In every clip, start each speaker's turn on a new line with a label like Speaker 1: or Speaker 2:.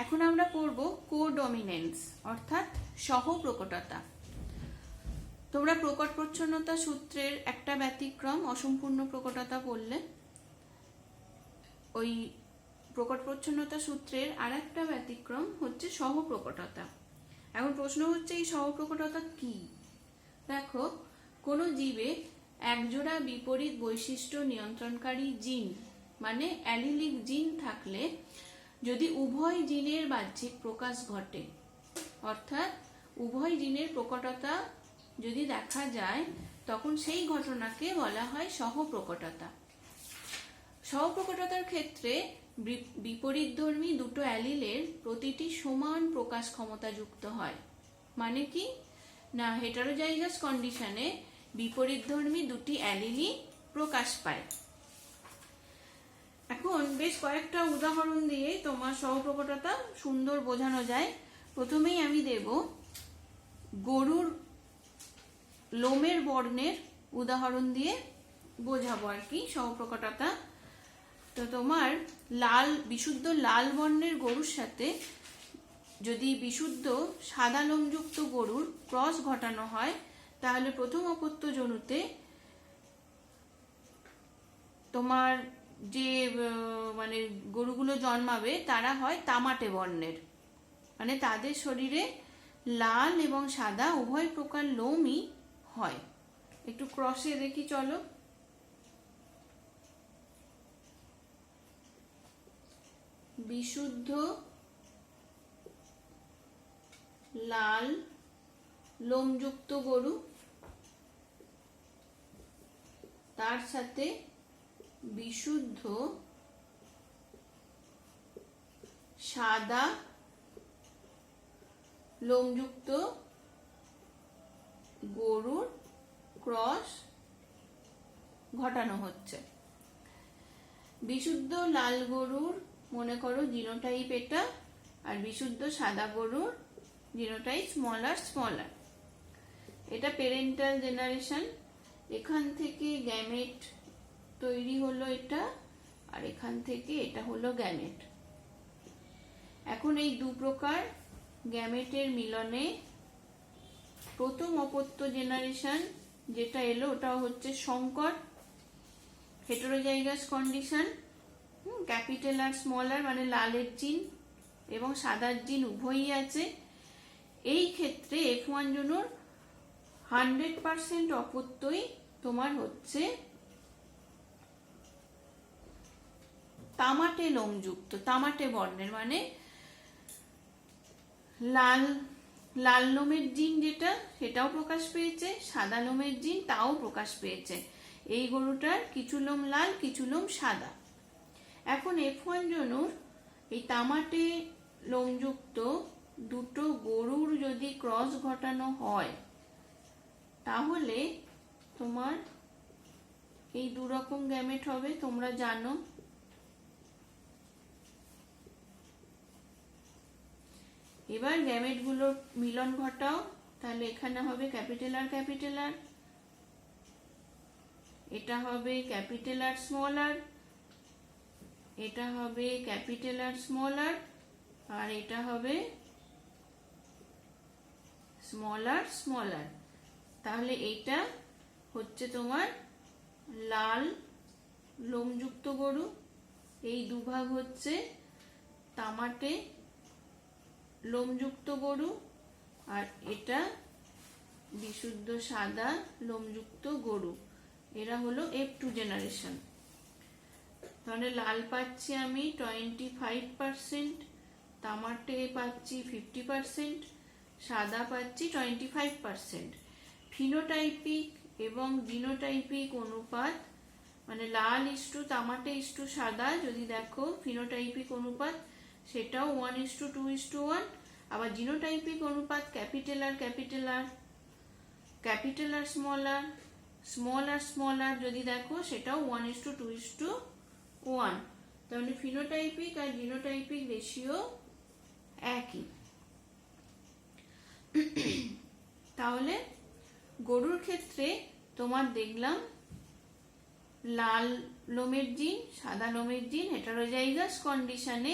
Speaker 1: এখন আমরা পড়ব কোডমিনেন্স অর্থাৎ সহপ্রকটতা। তোমরা প্রকট প্রচ্ছন্নতা সূত্রের একটা ব্যতিক্রম অসম্পূর্ণ প্রকটতা পড়লে, ওই প্রকট প্রচ্ছন্নতা সূত্রের আর একটা ব্যতিক্রম হচ্ছে সহপ্রকটতা। এখন প্রশ্ন হচ্ছে এই সহপ্রকটতা কি? দেখো, কোনো জীবে একজোড়া বিপরীত বৈশিষ্ট্য নিয়ন্ত্রণকারী জিন মানে অ্যালিলিক জিন থাকলে যদি উভয় জিনের বাহ্যিক প্রকাশ ঘটে, অর্থাৎ উভয় জিনের প্রকটতা যদি দেখা যায়, তখন সেই ঘটনাকে বলা হয় সহপ্রকটতা। সহপ্রকটতার ক্ষেত্রে বিপরীতধর্মী দুটো অ্যালিলের প্রতিটি সমান প্রকাশ ক্ষমতা যুক্ত হয়। মানে কি না, হেটারোজাইগাস কন্ডিশনে বিপরীতধর্মী দুটি অ্যালিলই প্রকাশ পায়। এখন বেশ কয়েকটা উদাহরণ দিয়ে তোমার সহপ্রকটতা সুন্দর বোঝানো যায়। প্রথমেই আমি দেব গরুর লোমের বর্ণের উদাহরণ দিয়ে বোঝাবো আর কি সহপ্রকটতা। তো তোমার বিশুদ্ধ লাল বর্ণের গরুর সাথে যদি বিশুদ্ধ সাদা লোমযুক্ত গরুর ক্রস ঘটানো হয়, তাহলে প্রথম অপত্য জনুতে তোমার যে মানে গরুগুলো জন্মাবে তারা হয় তামাটে বর্ণের, মানে তাদের শরীরে লাল এবং সাদা উভয় প্রকার লোমই হয়। একটু ক্রসে দেখি চলো। বিশুদ্ধ লাল লোমযুক্ত গরু, তার সাথে বিশুদ্ধ সাদা লোমযুক্ত গরুর ক্রস ঘটানো হচ্ছে। বিশুদ্ধ লাল গরুর মনে করো জিনোটাইপ এটা, আর বিশুদ্ধ সাদা গরুর জিনোটাইপ স্মলার। এটা প্যারেন্টাল জেনারেশন, এখান থেকে গ্যামেট তৈরি হলো এটা, আর এখান থেকে এটা হলো গ্যামেট। এখন এই দু প্রকার গ্যামেটের মিলনে প্রথম অপত্য জেনারেশন যেটা এলো ওটা হচ্ছে সংকর, হেটারোজাইগাস কন্ডিশন। ক্যাপিটাল আর স্মল আর মানে লালের জিন এবং সাদার জিন উভয়ই আছে। এই ক্ষেত্রে F1 জনুর 100% অপত্যই তোমার হচ্ছে তামাটে লোমযুক্ত, তামাটে বর্ণের, মানে লাল লোমের জিন যেটা সেটাও প্রকাশ পেয়েছে, সাদা লোমের জিন তাও প্রকাশ পেয়েছে। এই গরুটার কিছু লোম লাল কিছু লোম সাদা। এখন F1 জনুর এই তামাটে লোমযুক্ত দুটো গরুর যদি ক্রস ঘটানো হয়, তাহলে তোমার এই দু রকম গ্যামেট হবে, তোমরা জানো। এবার গ্যামেট গুলোর মিলন ঘটাও, তাহলে এখানে হবে ক্যাপিটাল আর, এটা হবে ক্যাপিটাল আর স্মল আর, এটা হবে ক্যাপিটাল আর স্মল আর এটা হবে স্মল আর। তাহলে এটা হচ্ছে তোমার লাল লোমযুক্ত গরু, এই দুভাগ হচ্ছে তামাটে লোমযুক্ত গরু, আর এটা বিশুদ্ধ সাদা লোমযুক্ত গরু। এরা হলো F2 জেনারেশন। তাহলে লাল পাচ্ছি আমি 25%, তামাটে পাচ্ছি 50%, সাদা পাচ্ছি 25%। ফিনোটাইপিক এবং জিনোটাইপিক অনুপাত মানে লাল ইস্টু তামাটে ইস্টু সাদা যদি দেখো ফিনোটাইপিক অনুপাত সেটাও 1:2:1। আবার জিনোটাইপিক অনুপাত ক্যাপিটাল আর স্মল আর যদি দেখো সেটাও 1:2:1। তাহলে ফিনোটাইপিক আর জিনোটাইপিক রেশিও একই। তাহলে গরুর ক্ষেত্রে তোমার দেখলাম লাল লোমের জিন সাদা লোমের জিন হেটারোজাইগাস কন্ডিশনে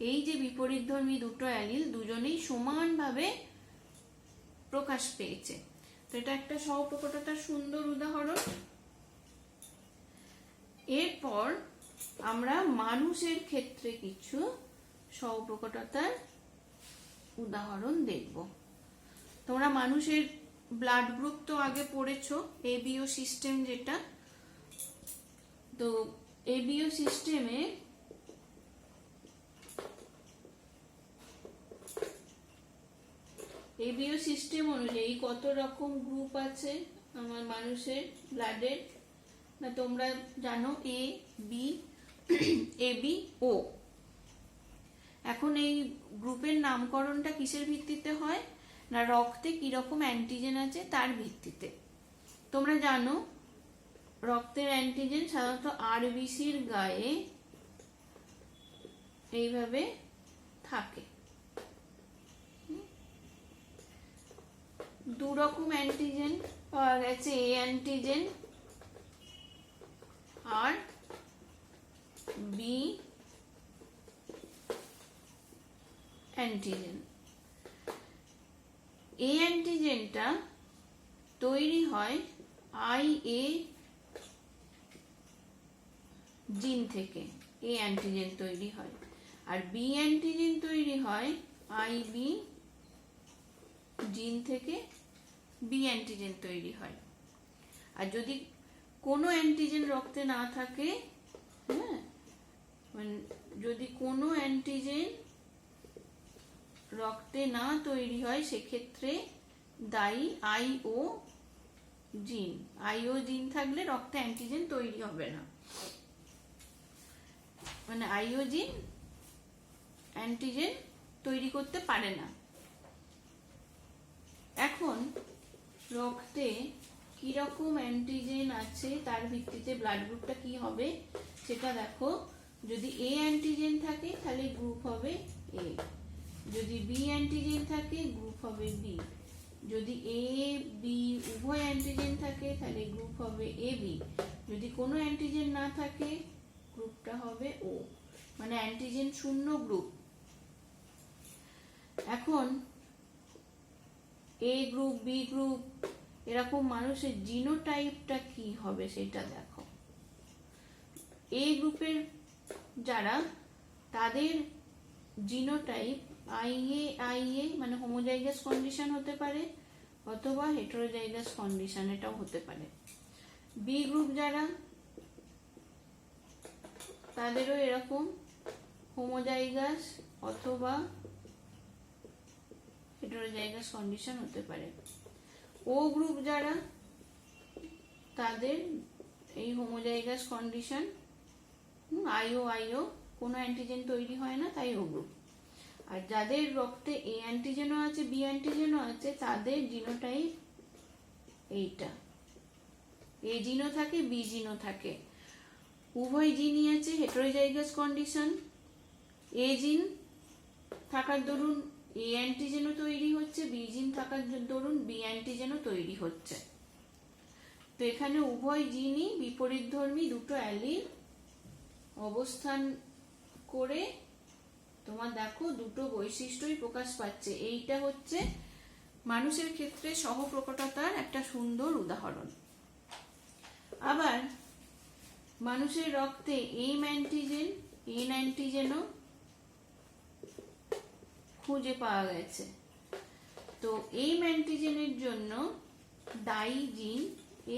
Speaker 1: এই যে বিপরীতধর্মী দুটো অ্যালিল দুজনেই সমানভাবে প্রকাশ পেয়েছে। তো এটা একটা সহপ্রকটতার সুন্দর উদাহরণ। এরপর আমরা মানুষের ক্ষেত্রে কিছু সহপ্রকটতার উদাহরণ দেখব। তোমরা মানুষের ব্লাড গ্রুপ তো আগে পড়েছো, এবিও সিস্টেম যেটা। তো এবিও সিস্টেমে এবিও সিস্টেম অনুযায়ী কত রকম গ্রুপ আছে আমার মানুষের ব্লাডের, না তোমরা জানো এ বি, এবি ও। এখন এই গ্রুপের নামকরণটা কিসের ভিত্তিতে হয়, না রক্তে কিরকম অ্যান্টিজেন আছে তার ভিত্তিতে। তোমরা জানো রক্তের অ্যান্টিজেন সাধারণত আরবিসির গায়ে এইভাবে থাকে। দু রকম অ্যান্টিজেন পাওয়া গেছে, এ অ্যান্টিজেন আর বি অ্যান্টিজেন। এ অ্যান্টিজেনটা তৈরি হয় আইএ জিন থেকে, এ অ্যান্টিজেন তৈরি হয়। আর বি অ্যান্টিজেন তৈরি হয় আইবি জিন থেকে, বি অ্যান্টিজেন তৈরি হয়। আর যদি কোনো অ্যান্টিজেন রক্তে না থাকে, হ্যাঁ, যদি কোনো অ্যান্টিজেন রক্তে না তৈরি হয় সেক্ষেত্রে দায়ী আইও জিন। আইও জিন থাকলে রক্তে অ্যান্টিজেন তৈরি হবে না, মানে আইও জিন অ্যান্টিজেন তৈরি করতে পারে না। এখন রক্তে কিরকম অ্যান্টিজেন আছে তার ভিত্তিতে ব্লাড গ্রুপটা কি হবে সেটা দেখো। যদি এ অ্যান্টিজেন থাকে তাহলে গ্রুপ হবে এ, যদি বি অ্যান্টিজেন থাকে গ্রুপ হবে বি, যদি এ বি উভয় অ্যান্টিজেন থাকে তাহলে গ্রুপ হবে এ বি, যদি কোনো অ্যান্টিজেন না থাকে গ্রুপটা হবে ও, মানে অ্যান্টিজেন শূন্য গ্রুপ। এখন এ গ্রুপ বি গ্রুপ এরকম মানুষের জিনোটাইপটা কি হবে সেটা দেখো। এ গ্রুপের যারা তাদের জিনোটাইপ আইএ আইএ মানে হোমোজাইগাস কন্ডিশন হতে পারে অথবা হেটেরোজাইগাস কন্ডিশন, এটাও হতে পারে। বি গ্রুপ যারা তাদেরও এরকম হোমোজাইগাস অথবা হেটেরোজাইগাস কন্ডিশন হতে পারে। ও গ্রুপ যারা তাদের এই হোমোজাইগাস কন্ডিশন, আইও আইও কোনো অ্যান্টিজেন তৈরি হয় না তাই ও গ্রুপ। আর যাদের রক্তে এ অ্যান্টিজেনও আছে বি অ্যান্টিজেনও আছে তাদের জিনোটাইপ এইটা, এ জিনও থাকে বি জিনও থাকে, উভয় জিনই আছে হেটেরোজাইগাস কন্ডিশন। এ জিন থাকার দরুন এ অ্যান্টিজেনও তৈরি হচ্ছে, বি জিন থাকার দরুন বি অ্যান্টিজেনও তৈরি হচ্ছে। তো এখানে উভয় জিনই বিপরীতধর্মী দুটো অ্যালিল অবস্থান করে তোমার দেখো দুটো বৈশিষ্ট্যই প্রকাশ পাচ্ছে। এইটা হচ্ছে মানুষের ক্ষেত্রে সহপ্রকটতার একটা সুন্দর উদাহরণ। আবার মানুষের রক্তে এম অ্যান্টিজেন এন অ্যান্টিজেনও খুঁজে পাওয়া গেছে। তো এম অ্যান্টিজেনের জন্য দায়ী জিন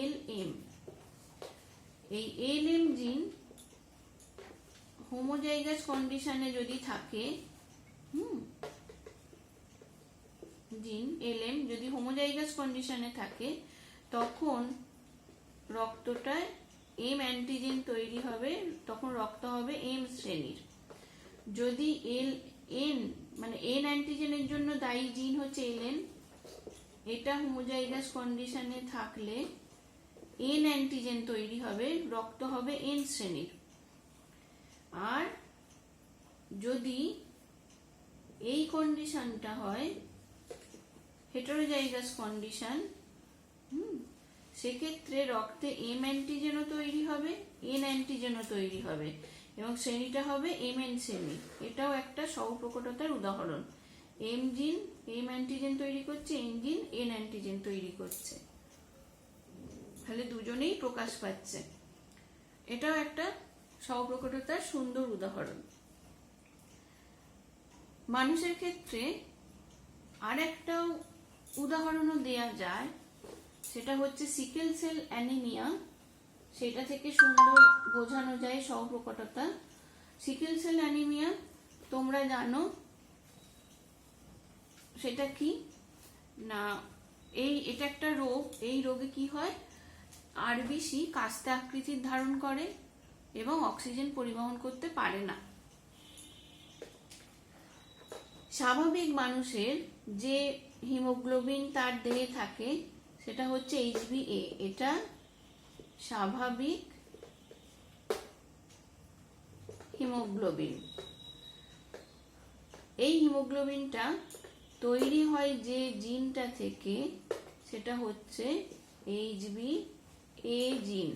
Speaker 1: এল এম। এই এল এম জিন হোমোজাইগাস কন্ডিশনে যদি থাকে, জিন এল এম যদি হোমোজাইগাস কন্ডিশনে থাকে তখন রক্তটায় এম অ্যান্টিজেন তৈরি হবে, তখন রক্ত হবে এম শ্রেণীর। যদি এল এন মানে এন অ্যান্টিজেনের জন্য দায়ী জিন হচ্ছে এল এন, এটা হোমোজাইগাস কন্ডিশনে থাকলে এন অ্যান্টিজেন তৈরি হবে, রক্ত হবে এন শ্রেণীর। আর যদি এই কন্ডিশনটা হয় হেটেরোজাইগাস কন্ডিশন, সেক্ষেত্রে রক্তে এম অ্যান্টিজেনও তৈরি হবে এন অ্যান্টিজেনও তৈরি হবে এবং শ্রেণীটা হবে এমএন শ্রেণী। এটাও একটা সহপ্রকটতার উদাহরণ। এম জিন এম অ্যান্টিজেন তৈরি করছে, এন জিন এন অ্যান্টিজেন তৈরি করছে, তাহলে দুজনেই প্রকাশ পাচ্ছে। এটাও একটা সহপ্রকটতার সুন্দর উদাহরণ। মানুষের ক্ষেত্রে আর একটা উদাহরণও দেয়া যায়, সেটা হচ্ছে সিকেল সেল অ্যানিমিয়া। সেটা থেকে সুন্দর বোঝানো যায় সহপ্রকটতা। সিকেল সেল অ্যানিমিয়া তোমরা জানো সেটা কি না, এটা একটা রোগ। এই রোগে কি হয়, আরবিসি কাস্তে আকৃতির ধারণ করে এবং অক্সিজেন পরিবহন করতে পারে না। স্বাভাবিক মানুষের যে হিমোগ্লোবিন তার দেহে থাকে সেটা হচ্ছে HbA। এটা স্বাভাবিক হিমোগ্লোবিন। এই হিমোগ্লোবিনটা তৈরি হয় যে জিনটা থেকে, সেটা হচ্ছে HbA জিন।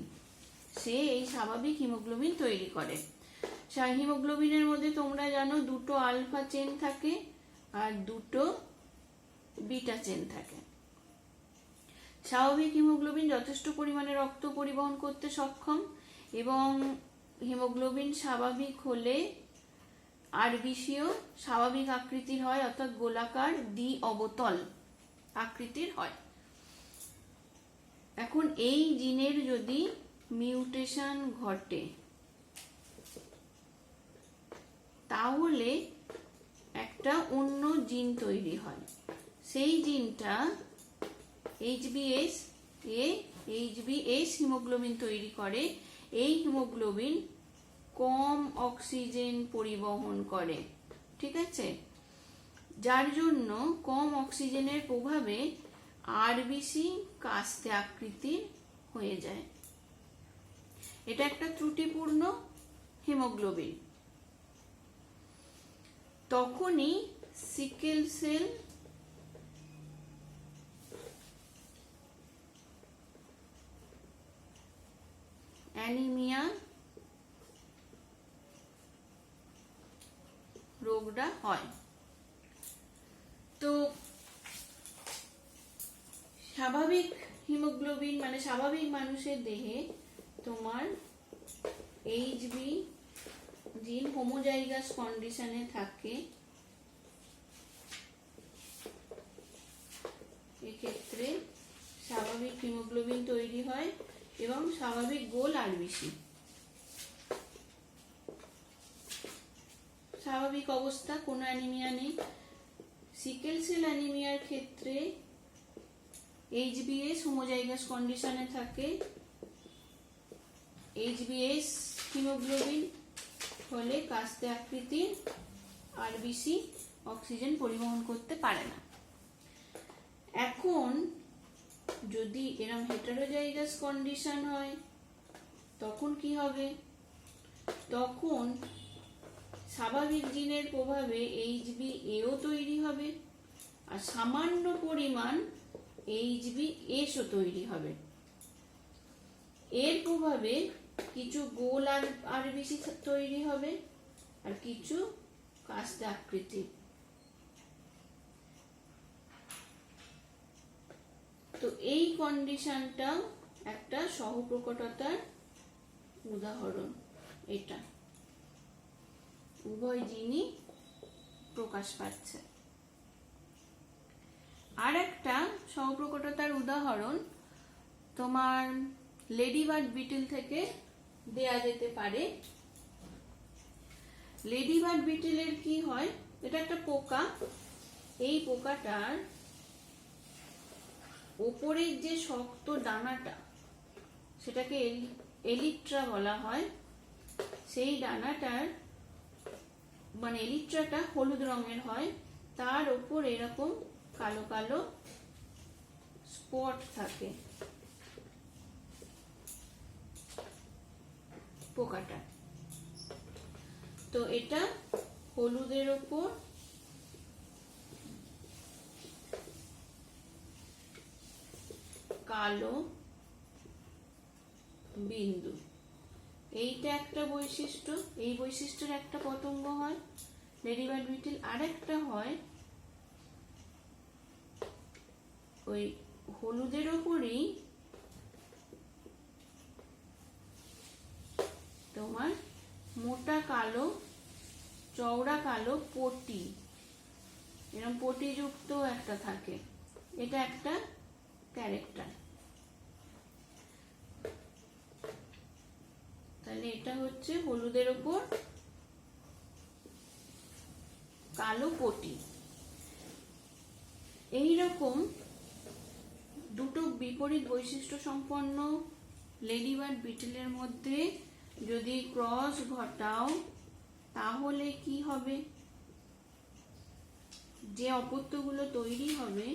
Speaker 1: সে এই স্বাভাবিক হিমোগ্লোবিন তৈরি করে। হিমোগ্লোবিনের মধ্যে তোমরা জানো দুটো আলফা চেন থাকে আর দুটো বিটা চেন থাকে। স্বাভাবিক হিমোগ্লোবিন যথেষ্ট পরিমাণে রক্ত পরিবহন করতে সক্ষম এবং হিমোগ্লোবিন স্বাভাবিক হলে আরবিসিও স্বাভাবিক আকৃতির হয়, অর্থাৎ গোলাকার দ্বি অবতল আকৃতির হয়। এখন এই জিনের যদি মিউটেশন ঘটে তাহলে একটা অন্য জিন তৈরি হয়। সেই জিনটা HbS হিমোগ্লোবিন তৈরি করে। এই হিমোগ্লোবিন কম অক্সিজেন পরিবহন করে, ঠিক আছে, যার জন্য কম অক্সিজেনের প্রভাবে আরবিসি কাস্তে আকৃতির হয়ে যায়। এটা একটা ত্রুটিপূর্ণ হিমোগ্লোবিন। তখনই সিকেল সেল অ্যানিমিয়া রোগটা হয়। তো স্বাভাবিক হিমোগ্লোবিন মানে স্বাভাবিক মানুষের দেহে তোমার HB জিন হোমোজাইগাস কন্ডিশনে থাকে। এক্ষেত্রে স্বাভাবিক হিমোগ্লোবিন তৈরি হয় এবং স্বাভাবিক গোল আরবিসি। স্বাভাবিক অবস্থা, কোনো অ্যানিমিয়া নেই। সিকেল সেল অ্যানিমিয়ার ক্ষেত্রে HbS হোমোজাইগাস কন্ডিশনে থাকে। HbS হিমোগ্লোবিন ফলে কাস্তে আকৃতির আরবিসি অক্সিজেন পরিবহন করতে পারে না। এখন যদি এরকম হেটারোজাইগাস কন্ডিশন হয় তখন কি হবে, তখন স্বাভাবিক জিনের প্রভাবে HbAও তৈরি হবে আর সামান্য পরিমাণ HbS ও তৈরি হবে। এর প্রভাবে কিছু গোল আরবিসি তৈরি হবে আর কিছু কাস্তে আকৃতি। তো এই কন্ডিশনটা একটা সহপ্রকটতার উদাহরণ। এটা উভয় জিনই প্রকাশ পাচ্ছে। আর একটা সহপ্রকটতার উদাহরণ তোমার লেডিবার্ড বিটল থেকে দেয়া যেতে পারে। লেডিবার্ড বিটলের কি হয়, এটা একটা পোকা। এই পোকাটার ওপরের যে শক্ত ডানাটা সেটাকে এলিট্রা বলা হয়। সেই ডানাটার মানে এলিট্রাটা হলুদ রঙের হয়, তার ওপর এরকম কালো কালো স্পট থাকে পোকাটা। তো এটা হলুদের ওপর কালো বিন্দু, এইটা একটা বৈশিষ্ট্য, এই বৈশিষ্ট্যের একটা পতঙ্গ হয় লেডিবার্ড বিটেল। আর একটা হয় ওই হলুদের ওপরই তোমার মোটা কালো চওড়া কালো পটি, এরকম পটিযুক্ত একটা থাকে, এটা একটা ক্যারেক্টার। তাহলে এটা হচ্ছে হলুদের ওপর কালো পটি। এইরকম দুটো বিপরীত বৈশিষ্ট্য সম্পন্ন লেডিবার্ড বিটেলের মধ্যে যদি ক্রস ঘটাও তাহলে কি হবে? যে অপত্যগুলো তৈরি হবে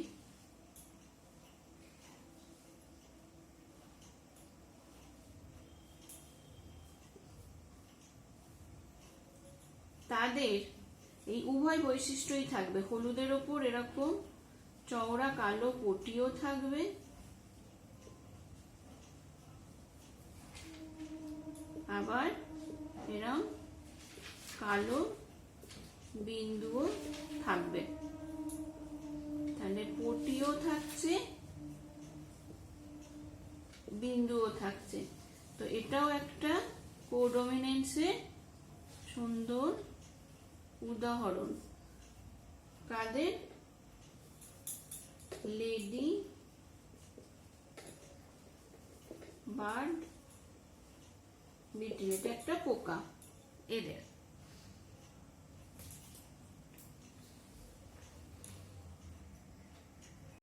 Speaker 1: তাদের এই উভয় বৈশিষ্ট্যই থাকবে। হলুদের ওপর এরকম চওড়া কালো পটিও থাকবে, আবার এরকম কালো বিন্দুও থাকবে। তাহলে পটিও থাকছে, বিন্দুও থাকছে। তো এটাও একটা কোডমিনেন্সের সুন্দর উদাহরণ। কাদের? লেডি বার্ড বিটেল, এটা একটা পোকা এদের।